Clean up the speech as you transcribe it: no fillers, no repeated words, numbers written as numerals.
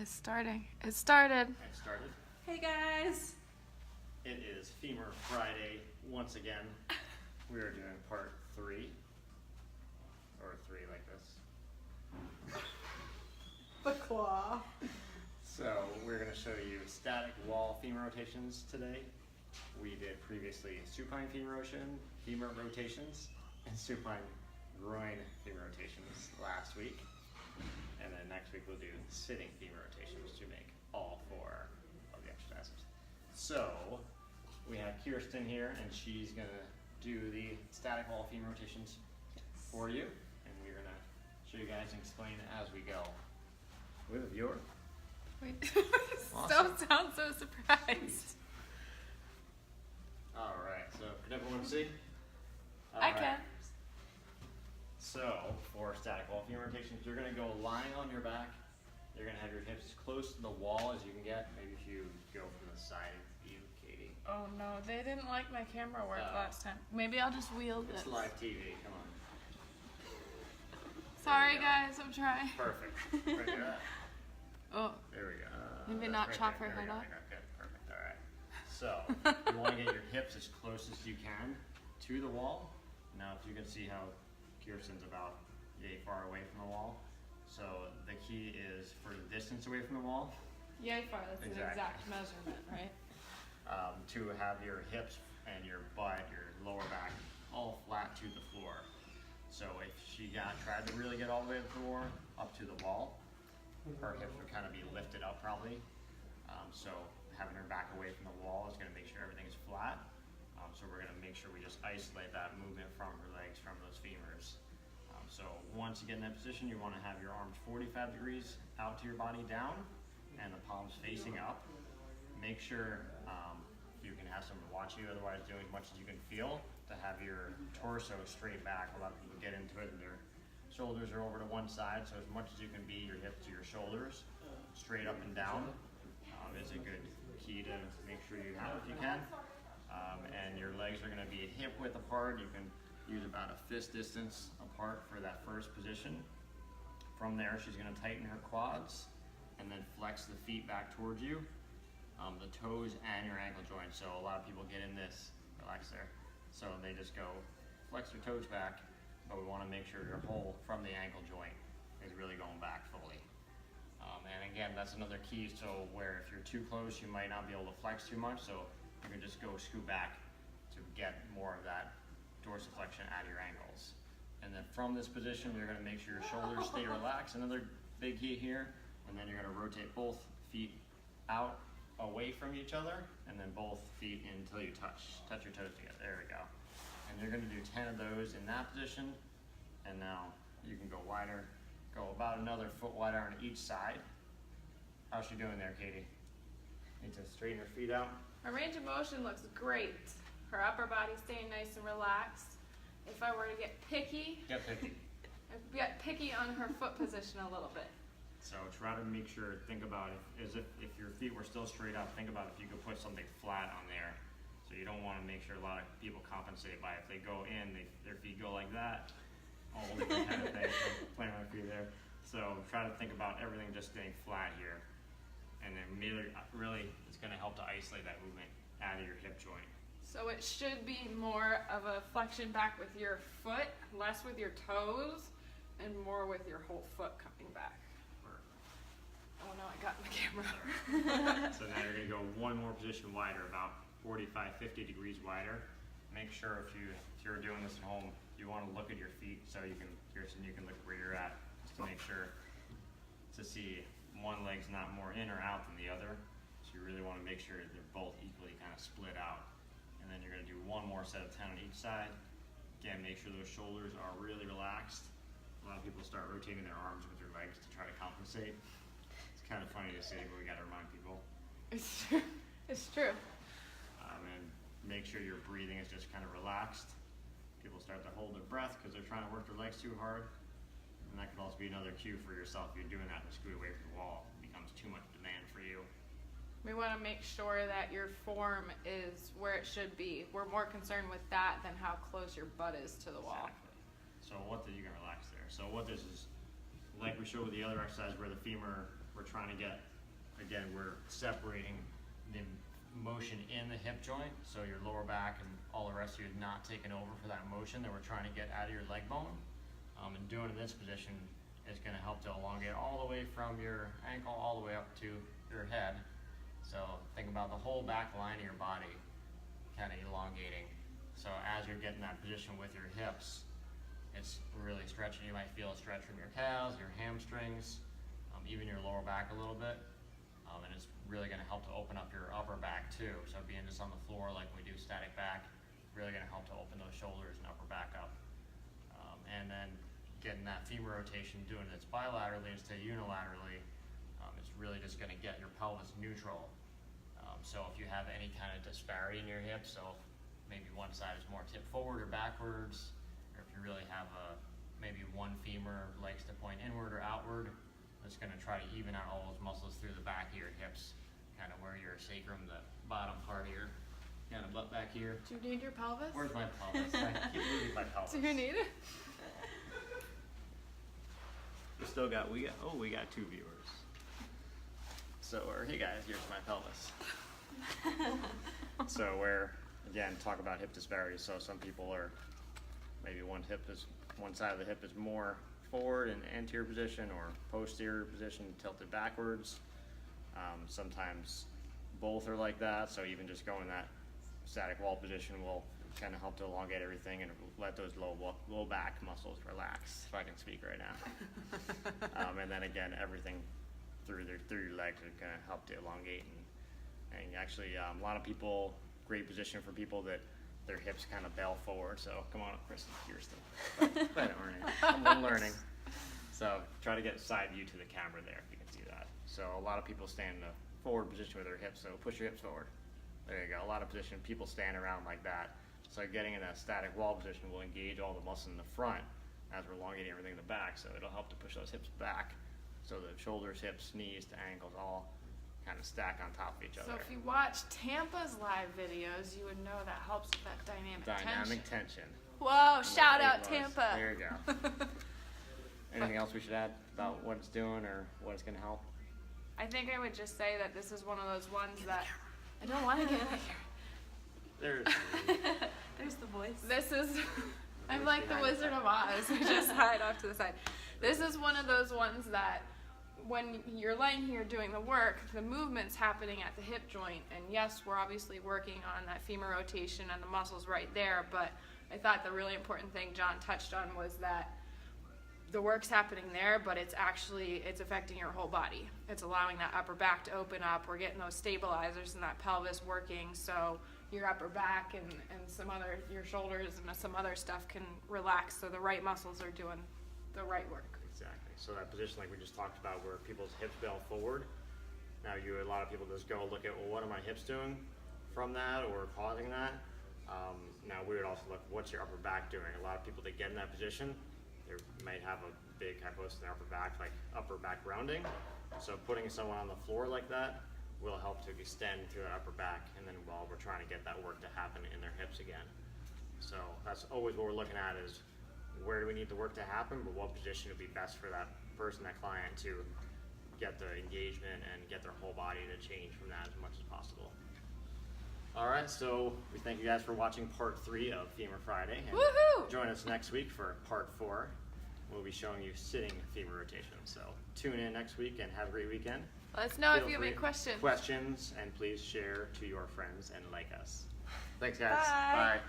It's starting. It started. It started. Hey guys. It is Femur Friday once again. We are doing part 3. Or 3 like this. The claw. So we're going to show you static wall femur rotations today. We did previously supine femur rotations and supine groin femur rotations last week. And then next week we'll do sitting femur rotations to make all 4 of the exercises. So we have Kirsten here, and she's going to do the static wall femur rotations for you. And we're going to show you guys and explain as we go. We have a viewer. Wait. Awesome. Don't sound so surprised. Alright, so can everyone see? I can. So, for static wall femur rotations, you're going to go lying on your back. You're going to have your hips as close to the wall as you can get. Maybe if you go from the side view, Katie. Oh no, they didn't like my camera work last time. Maybe I'll just wield It's it. live TV, come on. Sorry guys, I'm trying. Perfect. Right there. Oh. There we go. Maybe That's not right chop there. her There we head go. off. Okay, perfect. Alright. So, you want to get your hips as close as you can to the wall. Now, if you can see how Kirsten's about yay far away from the wall. So, the key is for the distance away from the wall. Yay far, that's Exactly. an exact measurement, right? To have your hips and your butt, your lower back, all flat to the floor. So if she tried to really get all the way to the floor, up to the wall, her hips would kind of be lifted up probably. So having her back away from the wall is going to make sure everything is flat. So we're going to make sure we just isolate that movement from her legs, from those femurs. So once you get in that position, you want to have your arms 45 degrees out to your body down and the palms facing up. Make sure you can have someone watch you, otherwise do as much as you can feel, to have your torso straight back. A lot of people get into it and their shoulders are over to one side, so as much as you can be, your hips to your shoulders, straight up and down is a good key to make sure you have if you can. And your legs are going to be hip width apart. You can use about a fist distance apart for that first position. From there, she's going to tighten her quads and then flex the feet back towards you. The toes and your ankle joint. So a lot of people get in this, relax there. So they just go flex your toes back, but we want to make sure your whole from the ankle joint is really going back fully. And again, that's another key. So where if you're too close, you might not be able to flex too much. So you can just go scoot back to get more of that dorsiflexion at your ankles. And then from this position, you're going to make sure your shoulders stay relaxed. Another big key here. And then you're going to rotate both feet out away from each other, and then both feet in until you touch your toes together. There we go. And you're going to do 10 of those in that position. And now you can go wider, go about another foot wider on each side. How's she doing there, Katie? Need to straighten her feet out. Her range of motion looks great. Her upper body staying nice and relaxed. If I were to get picky, Get picky. I'd get picky on her foot position a little bit. So try to make sure, think about it as if your feet were still straight up, think about if you could put something flat on there. So you don't want to make sure a lot of people compensate by if they go in, their feet go like that, all different kind of things, playing my feet there. So try to think about everything just staying flat here. And then really it's going to help to isolate that movement out of your hip joint. So it should be more of a flexion back with your foot, less with your toes, and more with your whole foot coming back. Oh no, I got in the camera. So now you're going to go one more position wider, about 45, 50 degrees wider. Make sure if you're doing this at home, you want to look at your feet so you can, Kirsten, you can look where you're at, just to make sure to see one leg's not more in or out than the other. So you really want to make sure they're both equally kind of split out. And then you're going to do one more set of 10 on each side. Again, make sure those shoulders are really relaxed. A lot of people start rotating their arms with their legs to try to compensate. It's kind of funny to say, but we got to remind people. It's true. It's true. And make sure your breathing is just kind of relaxed. People start to hold their breath because they're trying to work their legs too hard. And that could also be another cue for yourself. If you're doing that to scoot away from the wall, it becomes too much demand for you. We want to make sure that your form is where it should be. We're more concerned with that than how close your butt is to the wall. Exactly. So you can relax there. So what this is, like we showed with the other exercise where the femur we're trying to get, again, we're separating the motion in the hip joint, so your lower back and all the rest of you is not taking over for that motion that we're trying to get out of your leg bone. And doing in this position is going to help to elongate all the way from your ankle all the way up to your head. So think about the whole back line of your body kind of elongating. So as you're getting that position with your hips, it's really stretching. You might feel a stretch from your calves, your hamstrings, even your lower back a little bit. And it's really going to help to open up your upper back too. So being just on the floor like we do static back, really going to help to open those shoulders and upper back up. And then getting that femur rotation, doing it bilaterally instead of unilaterally, it's really just going to get your pelvis neutral. So if you have any kind of disparity in your hips, so maybe one side is more tipped forward or backwards, or if you really have maybe one femur likes to point inward or outward, it's going to try to even out all those muscles through the back of your hips, kind of where your sacrum, the bottom part of your kind of butt back here. Do you need your pelvis? Where's my pelvis? I keep losing my pelvis. Do you need it? We got 2 viewers. So, hey guys, here's my pelvis. So again, talk about hip disparity. So some people are, maybe one side of the hip is more forward in anterior position or posterior position, tilted backwards. Sometimes both are like that. So even just going that static wall position will kind of help to elongate everything and let those low back muscles relax, if I can speak right now. And then again, everything through your legs is going to help to elongate. And actually, a lot of people, great position for people that their hips kind of bail forward. So come on up, Kristen, you're still I'm learning. So try to get side view to the camera there if you can see that. So a lot of people stand in a forward position with their hips, so push your hips forward. There you go. A lot of people stand around like that. So getting in a static wall position will engage all the muscle in the front as we're elongating everything in the back. So it'll help to push those hips back. So the shoulders, hips, knees to ankles all kind of stack on top of each other. So if you watch Tampa's live videos, you would know that helps with that dynamic tension. Whoa, shout out Tampa. There you go. Anything else we should add about what it's doing or what it's going to help? I think I would just say that this is one of those ones that I don't want to get in here. There's the voice. This is, I'm like the Wizard of Oz. I just hide off to the side. This is one of those ones that when you're laying here doing the work, the movement's happening at the hip joint. And yes, we're obviously working on that femur rotation and the muscles right there. But I thought the really important thing John touched on was that the work's happening there, but it's affecting your whole body. It's allowing that upper back to open up. We're getting those stabilizers and that pelvis working, so your upper back and your shoulders and some other stuff can relax, so the right muscles are doing the right work. Exactly. So that position like we just talked about where people's hips bail forward, now a lot of people just go look at, well, what are my hips doing from that or causing that? Now we would also look, what's your upper back doing? A lot of people that get in that position, they might have a big hypothesis in their upper back, like upper back rounding. So putting someone on the floor like that will help to extend through that upper back, and then while we're trying to get that work to happen in their hips again. So that's always what we're looking at is where do we need the work to happen, but what position would be best for that person, that client, to get the engagement and get their whole body to change from that as much as possible. All right, so we thank you guys for watching part 3 of Femur Friday. And woohoo! Join us next week for part 4. We'll be showing you sitting femur rotation. So tune in next week and have a great weekend. Let us know if Feel you have any free- questions. Questions, and please share to your friends and like us. Thanks, guys. Bye. Bye.